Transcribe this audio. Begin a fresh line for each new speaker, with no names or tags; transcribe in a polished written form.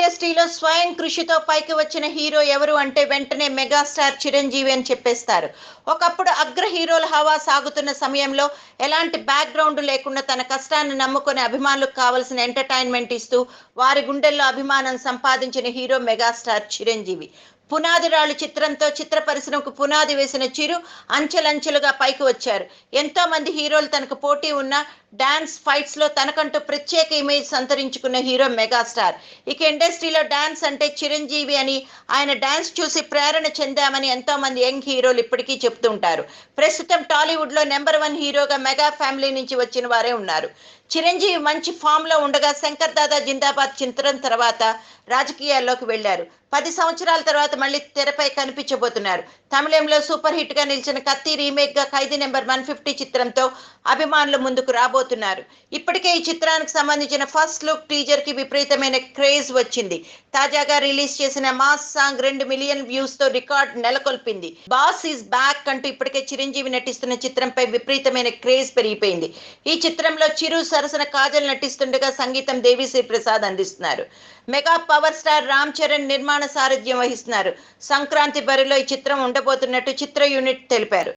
ఇండస్ట్రీలో స్వయం కృషితో పైకి వచ్చిన హీరో ఎవరు అంటే వెంటనే మెగాస్టార్ చిరంజీవి అని చెప్పేస్తారు. ఒకప్పుడు అగ్ర హీరోల హవా సాగుతున్న సమయంలో ఎలాంటి బ్యాక్గ్రౌండ్ లేకుండా తన కష్టాన్ని నమ్ముకునే అభిమానులకు కావలసిన ఎంటర్టైన్మెంట్ ఇస్తూ వారి గుండెల్లో అభిమానం సంపాదించిన హీరో మెగాస్టార్ చిరంజీవి. పునాదిరాళ్ళు చిత్రంతో చిత్ర పరిశ్రమకు పునాది వేసిన చిరు అంచెలంచెలుగా పైకి వచ్చారు. ఎంతో మంది హీరోలు తనకు పోటీ ఉన్న డాన్స్ ఫైట్స్ లో తనకంటూ ప్రత్యేక ఇమేజ్ సంతరించుకున్న హీరో మెగాస్టార్. ఇక ఇండస్ట్రీలో డాన్స్ అంటే చిరంజీవి అని, ఆయన డాన్స్ చూసి ప్రేరణ చెందామని ఎంతో మంది యంగ్ హీరోలు ఇప్పటికీ చెప్తుంటారు. ప్రస్తుతం టాలీవుడ్ లో నెంబర్ 1 హీరోగా మెగా ఫ్యామిలీ నుంచి వచ్చిన వారే ఉన్నారు. చిరంజీవి మంచి ఫామ్ లో ఉండగా శంకర్ దాదా జిందాబాద్ చిత్రం తర్వాత రాజకీయాల్లోకి వెళ్లారు. 10 సంవత్సరాల తర్వాత మళ్ళీ తెరపై కనిపించబోతున్నారు. తమిళంలో సూపర్ హిట్ గా నిలిచిన కత్తి రీమేక్ గా ఖైదీ నెంబర్ 150 చిత్రంతో అభిమానుల ముందుకు రాబోతున్నారు. ఇప్పటికే ఈ చిత్రానికి సంబంధించిన ఫస్ట్ లుక్ టీజర్ కి విపరీతమైన క్రేజ్ వచ్చింది. తాజాగా రిలీజ్ చేసిన మాస్ సాంగ్ 2 మిలియన్ వ్యూస్ తో రికార్డ్ నెలకొల్పింది. బాస్ ఈజ్ బ్యాక్ అంటూ ఇప్పటికే చిరంజీవి నటిస్తున్న చిత్రంపై విపరీతమైన క్రేజ్ పెరిగిపోయింది. ఈ చిత్రంలో చిరు సరసన కాజల్ నటిస్తుండగా సంగీతం దేవిశ్రీ ప్రసాద్ అందిస్తున్నారు. Mega power star Ram Charan నిర్మాణ సారథ్యం వహిస్తున్నారు. సంక్రాంతి బరిలో ఈ చిత్రం ఉండబోతున్నట్టు చిత్ర యూనిట్ తెలిపారు.